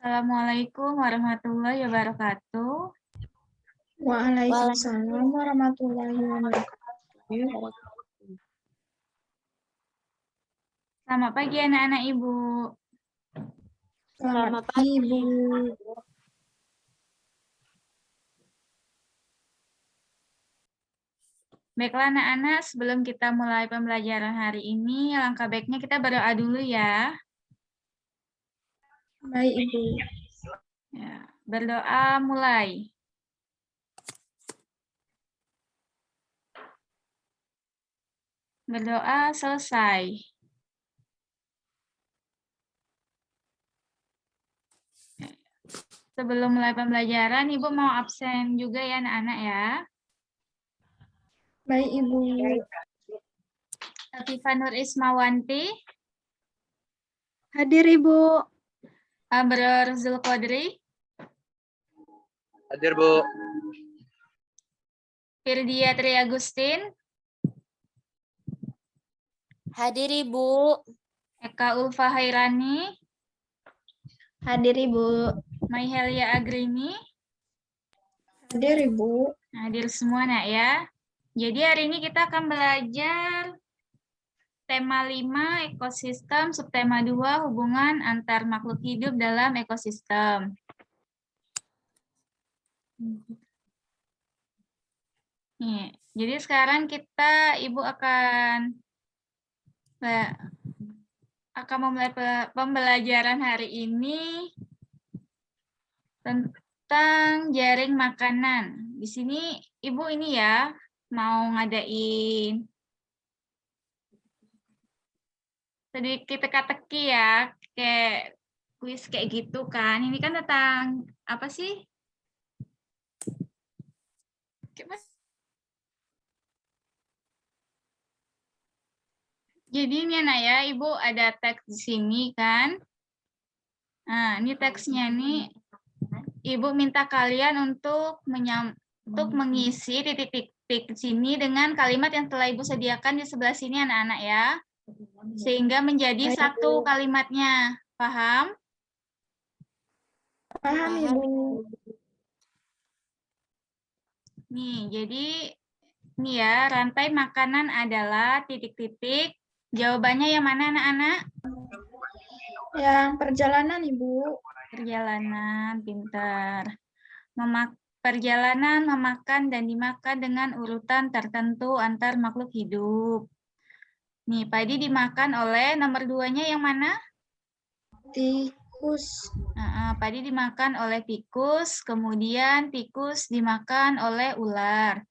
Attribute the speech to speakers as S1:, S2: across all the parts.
S1: Assalamualaikum warahmatullahi wabarakatuh.
S2: Waalaikumsalam warahmatullahi wabarakatuh.
S1: Selamat pagi anak-anak Ibu.
S2: Selamat pagi, Ibu.
S1: Baiklah anak-anak, sebelum kita mulai pembelajaran hari ini, langkah baiknya kita berdoa dulu ya.
S2: Baik, Ibu.
S1: Ya, berdoa mulai. Berdoa selesai. Sebelum mulai pembelajaran, Ibu mau absen juga ya anak-anak ya.
S2: Baik, Ibu.
S1: Latifah Nur Ismawanti,
S2: Hadir, Ibu.
S1: Abror Zulkodri,
S3: Hadir, Bu.
S1: Firdia Tri Agustin,
S4: Hadir, Ibu.
S1: Eka Ulfa Hairani,
S2: Hadir, Ibu.
S1: Maihelia Agrini.
S2: Hadir, Ibu.
S1: Hadir semua nak ya. Jadi hari ini kita akan belajar tema 5 ekosistem, subtema 2 hubungan antar makhluk hidup dalam ekosistem. Nih, jadi sekarang Ibu akan memulai pembelajaran hari ini tentang jaring makanan. Di sini Ibu ini ya mau ngadain sedikit teka-teki ya, kayak kuis kayak gitu kan. Ini kan tentang apa sih? Jadi ini anak ya, Ibu ada teks di sini kan. Nah, ini teksnya nih. Ibu minta kalian untuk mengisi titik-titik di sini dengan kalimat yang telah Ibu sediakan di sebelah sini anak-anak ya. Sehingga menjadi satu kalimatnya. Paham?
S2: Paham, Ibu.
S1: Nih, jadi ini ya, rantai makanan adalah titik-titik. Jawabannya yang mana anak-anak?
S2: Yang perjalanan, Ibu.
S1: Perjalanan, pintar. Perjalanan memakan dan dimakan dengan urutan tertentu antar makhluk hidup. Nih, padi dimakan oleh nomor 2-nya yang mana?
S2: Tikus.
S1: Padi dimakan oleh tikus, kemudian tikus dimakan oleh ular.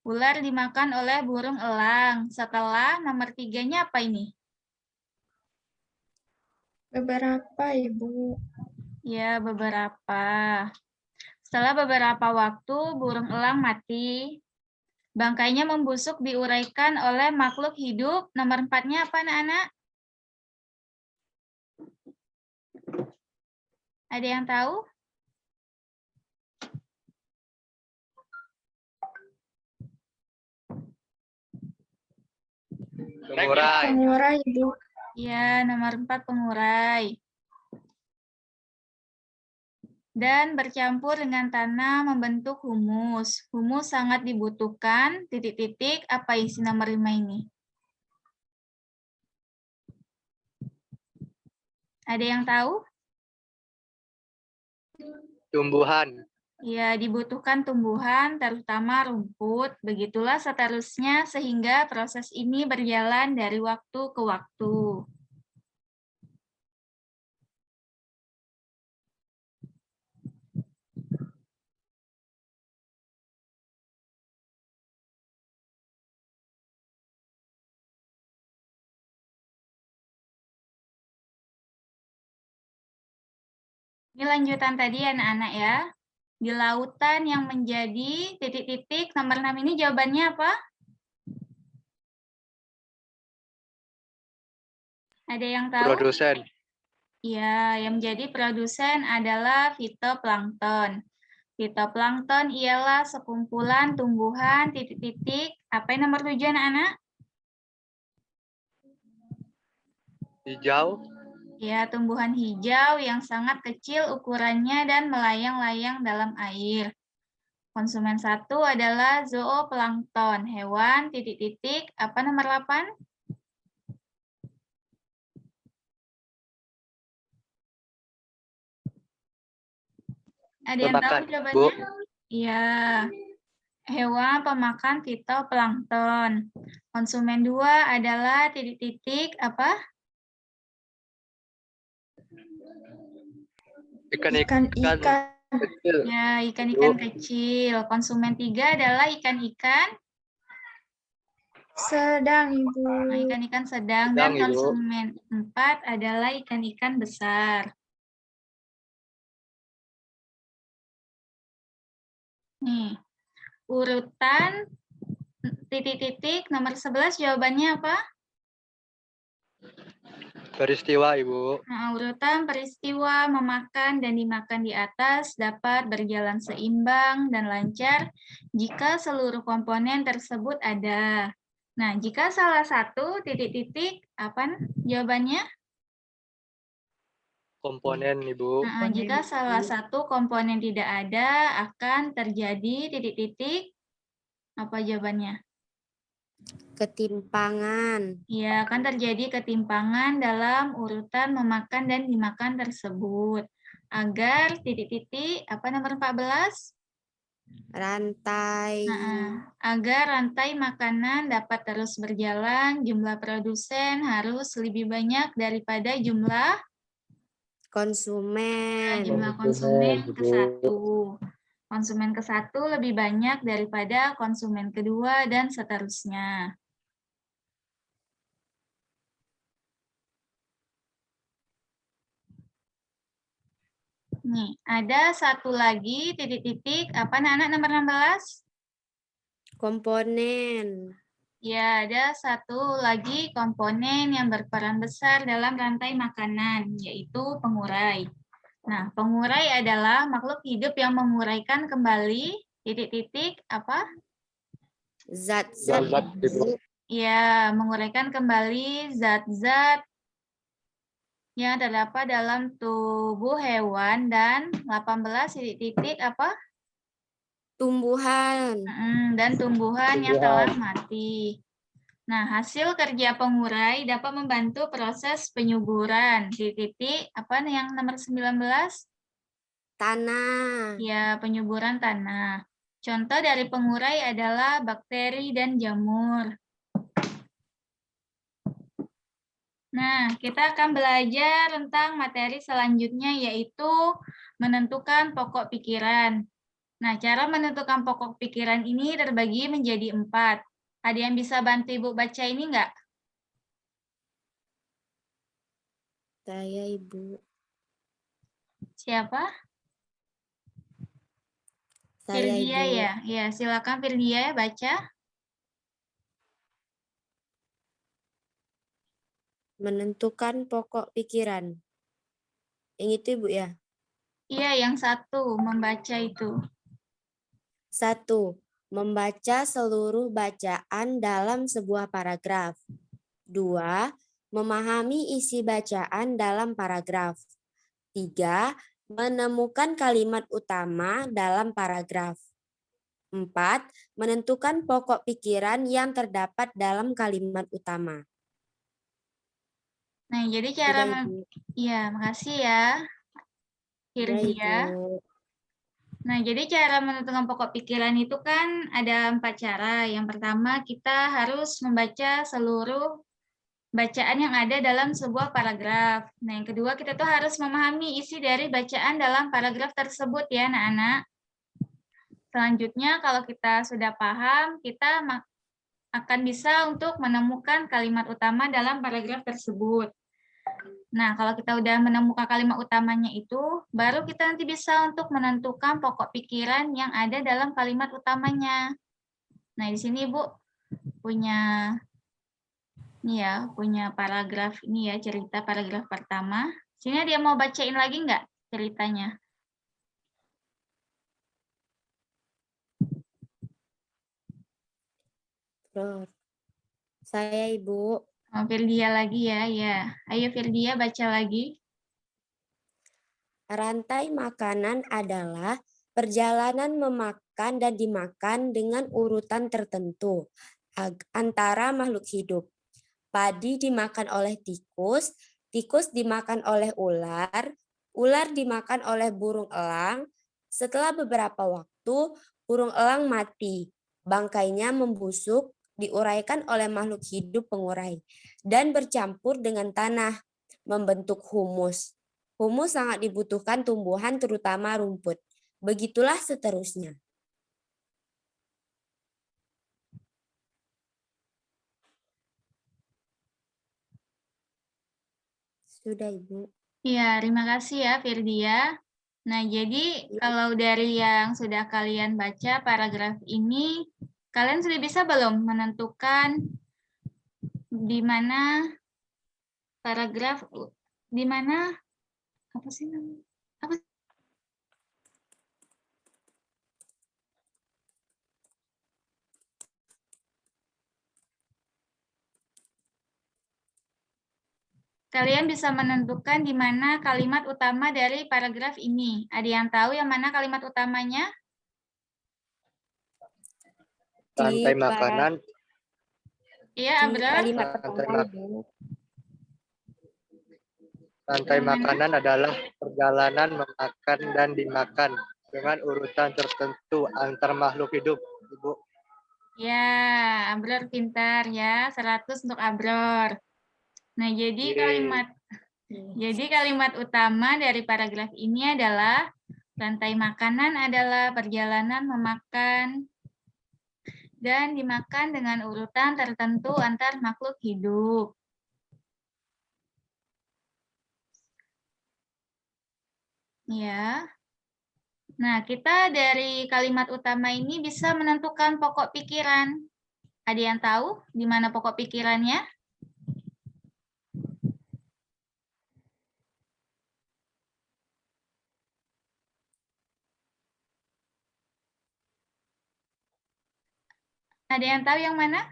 S1: Ular dimakan oleh burung elang. Setelah nomor 3-nya apa ini?
S2: Beberapa, Ibu.
S1: Ya, beberapa. Setelah beberapa waktu, burung elang mati. Bangkainya membusuk diuraikan oleh makhluk hidup. Nomor 4-nya apa, anak-anak? Ada yang tahu?
S3: Pengurai.
S2: Pengurai, Ibu.
S1: Ya, nomor 4 pengurai. Dan bercampur dengan tanah membentuk humus. Humus sangat dibutuhkan, titik-titik, apa isi nomor 5 ini? Ada yang tahu?
S3: Tumbuhan.
S1: Ya, dibutuhkan tumbuhan, terutama rumput. Begitulah seterusnya, sehingga proses ini berjalan dari waktu ke waktu. Ini lanjutan tadi anak-anak ya. Di lautan yang menjadi titik-titik, nomor 6 ini jawabannya apa? Ada yang tahu?
S3: Produsen.
S1: Ya, yang menjadi produsen adalah fitoplankton. Fitoplankton ialah sekumpulan tumbuhan titik-titik. Apa yang nomor 7 anak-anak?
S3: Hijau.
S1: Ya, tumbuhan hijau yang sangat kecil ukurannya dan melayang-layang dalam air. Konsumen 1 adalah zooplankton, hewan titik-titik, apa nomor 8? Ada yang tahu
S3: Pemakan, Bu.
S1: jawabannya? Iya. Hewan pemakan fitoplankton. Konsumen 2 adalah titik-titik, apa?
S3: Ikan-ikan
S2: Ikan-ikan
S3: kecil.
S1: Ya, ikan-ikan
S3: Bu.
S1: kecil. Konsumen 3 adalah ikan-ikan.
S2: sedang, Ibu.
S1: Nah, ikan-ikan sedang
S3: Sedang,
S1: dan
S3: Ibu.
S1: konsumen 4 adalah ikan-ikan besar. Nih, urutan titik-titik nomor 11 jawabannya apa?
S3: Peristiwa, Ibu.
S1: Nah, urutan peristiwa memakan dan dimakan di atas dapat berjalan seimbang dan lancar jika seluruh komponen tersebut ada. Nah, jika salah satu titik-titik, apa jawabannya?
S3: Komponen, Ibu.
S1: Nah, jika salah satu komponen tidak ada, akan terjadi titik-titik. Apa jawabannya?
S4: Ketimpangan.
S1: Ya, akan terjadi ketimpangan dalam urutan memakan dan dimakan tersebut. Agar titik-titik, apa nomor 14?
S4: Rantai.
S1: Agar rantai makanan dapat terus berjalan, jumlah produsen harus lebih banyak daripada jumlah
S4: Konsumen.
S1: konsumen ke-1. Konsumen ke-1 lebih banyak daripada konsumen kedua dan seterusnya. Nih, ada satu lagi titik-titik, apa anak nomor 16?
S4: Komponen.
S1: Ya, ada satu lagi komponen yang berperan besar dalam rantai makanan, yaitu pengurai. Nah, pengurai adalah makhluk hidup yang menguraikan kembali titik-titik apa?
S4: Zat-zat.
S3: Zat-zat, Ibu.
S1: Ya, menguraikan kembali zat-zat yang terdapat dalam tubuh hewan dan 18 titik-titik apa?
S4: Tumbuhan.
S1: Dan tumbuhan yang telah mati. Nah, hasil kerja pengurai dapat membantu proses penyuburan. Titik-titik apa yang nomor 19?
S4: Tanah.
S1: Ya, penyuburan tanah. Contoh dari pengurai adalah bakteri dan jamur. Nah, kita akan belajar tentang materi selanjutnya, yaitu menentukan pokok pikiran. Nah, cara menentukan pokok pikiran ini terbagi menjadi 4. Ada yang bisa bantu Ibu baca ini enggak?
S4: Saya, Ibu.
S1: Siapa?
S4: Saya,
S1: Firdia
S4: Ibu.
S1: ya? Ya, silakan Firdia baca.
S4: Menentukan pokok pikiran. Yang itu, Ibu ya?
S1: Iya, yang satu, membaca itu.
S4: 1. Membaca seluruh bacaan dalam sebuah paragraf. 2. Memahami isi bacaan dalam paragraf. 3. Menemukan kalimat utama dalam paragraf. 4. Menentukan pokok pikiran yang terdapat dalam kalimat utama.
S1: Nah, jadi
S4: Sudah,
S1: cara
S4: Ibu.
S1: ya, makasih ya,
S4: Sudah,
S1: Firdia.
S4: Ibu.
S1: Nah, jadi cara menentukan pokok pikiran itu kan ada 4 cara. Yang pertama, kita harus membaca seluruh bacaan yang ada dalam sebuah paragraf. Nah, yang kedua, kita tuh harus memahami isi dari bacaan dalam paragraf tersebut ya, anak-anak. Selanjutnya, kalau kita sudah paham, kita akan bisa untuk menemukan kalimat utama dalam paragraf tersebut. Nah, kalau kita udah menemukan kalimat utamanya itu, baru kita nanti bisa untuk menentukan pokok pikiran yang ada dalam kalimat utamanya. Nah, di sini Ibu punya punya paragraf ini ya, cerita paragraf pertama. Sini dia mau bacain lagi nggak ceritanya?
S4: Saya, Ibu.
S1: Oh, Firdia lagi ya, ya. Ayo Firdia baca lagi.
S4: Rantai makanan adalah perjalanan memakan dan dimakan dengan urutan tertentu antara makhluk hidup. Padi dimakan oleh tikus, tikus dimakan oleh ular, ular dimakan oleh burung elang. Setelah beberapa waktu, burung elang mati. Bangkainya membusuk, diuraikan oleh makhluk hidup pengurai, dan bercampur dengan tanah, membentuk humus. Humus sangat dibutuhkan tumbuhan, terutama rumput. Begitulah seterusnya. Sudah, Ibu.
S1: Iya, terima kasih ya Firdia. Nah, jadi kalau dari yang sudah kalian baca paragraf ini, kalian sudah bisa belum menentukan di mana paragraf, di mana, apa sih namanya? Apa? Kalian bisa menentukan di mana kalimat utama dari paragraf ini. Ada yang tahu yang mana kalimat utamanya?
S3: Rantai makanan.
S1: Iya,
S4: Di
S1: Abrar.
S4: kalimat
S3: Rantai
S4: pertama,
S3: mak-
S4: Ibu.
S3: Rantai
S1: Yang mana?
S3: makanan adalah perjalanan memakan dan dimakan dengan urutan tertentu antar makhluk hidup, Ibu.
S1: Ya, Abror pintar ya. 100 untuk Abror. Nah,
S3: Yeay.
S1: jadi kalimat utama dari paragraf ini adalah rantai makanan adalah perjalanan memakan dan dimakan dengan urutan tertentu antar makhluk hidup. Ya. Nah, kita dari kalimat utama ini bisa menentukan pokok pikiran. Ada yang tahu di mana pokok pikirannya? Ada yang tahu yang mana?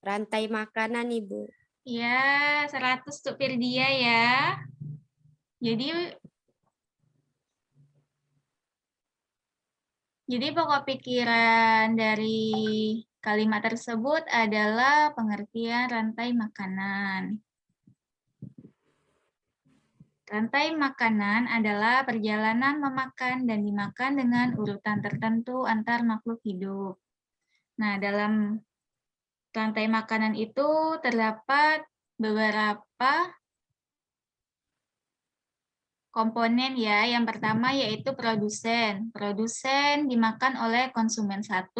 S4: Rantai makanan, Ibu.
S1: Ya, 100 untuk Firdia ya. Jadi pokok pikiran dari kalimat tersebut adalah pengertian rantai makanan. Rantai makanan adalah perjalanan memakan dan dimakan dengan urutan tertentu antar makhluk hidup. Nah, dalam rantai makanan itu terdapat beberapa komponen ya. Yang pertama yaitu produsen. Produsen dimakan oleh konsumen 1,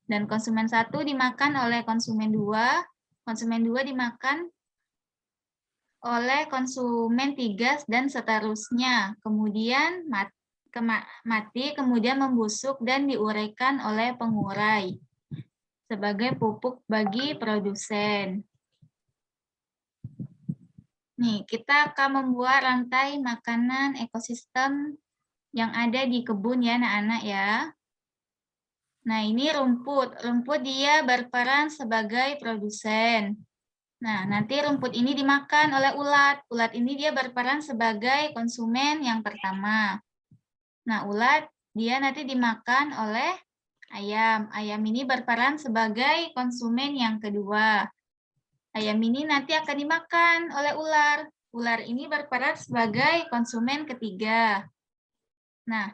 S1: dan konsumen 1 dimakan oleh konsumen 2, konsumen 2 dimakan oleh konsumen 3, dan seterusnya. Kemudian mati, kemudian membusuk dan diuraikan oleh pengurai sebagai pupuk bagi produsen. Nih, kita akan membuat rantai makanan ekosistem yang ada di kebun ya anak-anak ya. Nah, ini rumput. Rumput dia berperan sebagai produsen. Nah, nanti rumput ini dimakan oleh ulat. Ulat ini dia berperan sebagai konsumen yang pertama. Nah, ulat dia nanti dimakan oleh ayam. Ayam ini berperan sebagai konsumen yang kedua. Ayam ini nanti akan dimakan oleh ular. Ular ini berperan sebagai konsumen ketiga. Nah,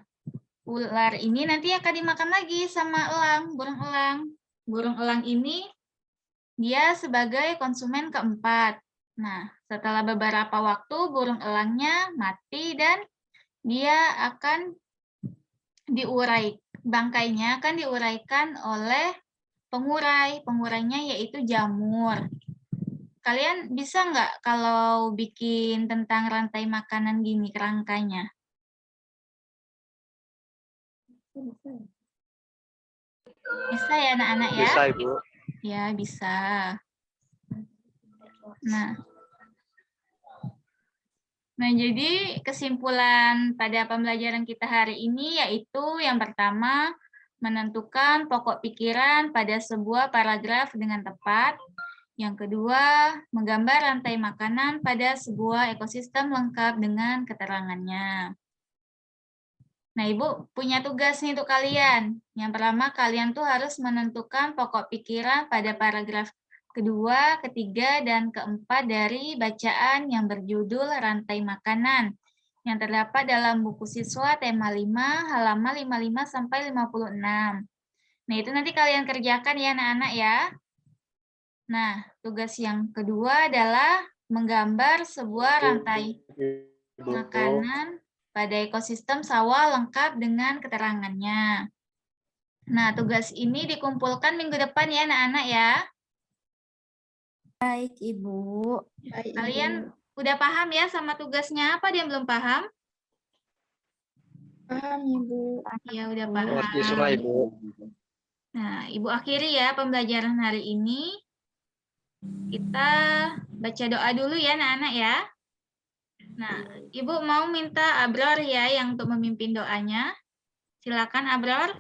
S1: ular ini nanti akan dimakan lagi sama elang, burung elang. Burung elang ini dia sebagai konsumen keempat. Nah, setelah beberapa waktu burung elangnya mati dan dia akan bangkainya akan diuraikan oleh pengurai. Pengurainya yaitu jamur. Kalian bisa nggak kalau bikin tentang rantai makanan gini kerangkanya? Bisa ya anak-anak ya?
S3: Bisa, Ibu.
S1: Ya, bisa. Nah, jadi kesimpulan pada pembelajaran kita hari ini yaitu yang pertama, menentukan pokok pikiran pada sebuah paragraf dengan tepat. Yang kedua, menggambar rantai makanan pada sebuah ekosistem lengkap dengan keterangannya. Nah, Ibu punya tugas nih untuk kalian. Yang pertama, kalian tuh harus menentukan pokok pikiran pada paragraf kedua, ketiga, dan keempat dari bacaan yang berjudul Rantai Makanan yang terdapat dalam buku siswa tema 5, halaman 55 sampai 56. Nah, itu nanti kalian kerjakan ya anak-anak ya. Nah, tugas yang kedua adalah menggambar sebuah rantai
S3: Ibu.
S1: makanan pada ekosistem sawah lengkap dengan keterangannya. Nah, tugas ini dikumpulkan minggu depan ya anak-anak ya.
S4: Baik, Ibu.
S2: Baik,
S1: Kalian
S2: Ibu.
S1: udah paham ya sama tugasnya? Apa dia belum paham?
S2: Paham, Ibu.
S1: Ya, udah
S3: Mengerti semua,
S1: paham.
S3: Ibu.
S1: Nah, Ibu akhiri ya pembelajaran hari ini. Kita baca doa dulu ya anak-anak ya. Nah, Ibu mau minta Abror ya yang untuk memimpin doanya. Silakan Abror.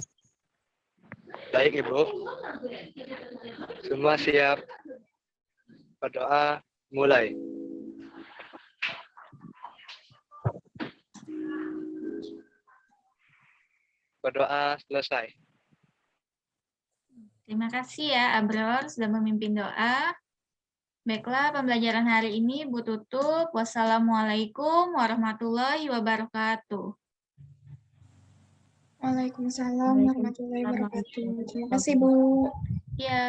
S3: Baik, Ibu. Semua siap. Berdoa mulai. Berdoa selesai.
S1: Terima kasih ya Abror sudah memimpin doa. Baiklah, pembelajaran hari ini Bu tutup. Wassalamualaikum warahmatullahi wabarakatuh.
S2: Waalaikumsalam warahmatullahi wabarakatuh. Terima kasih, Bu.
S1: Ya.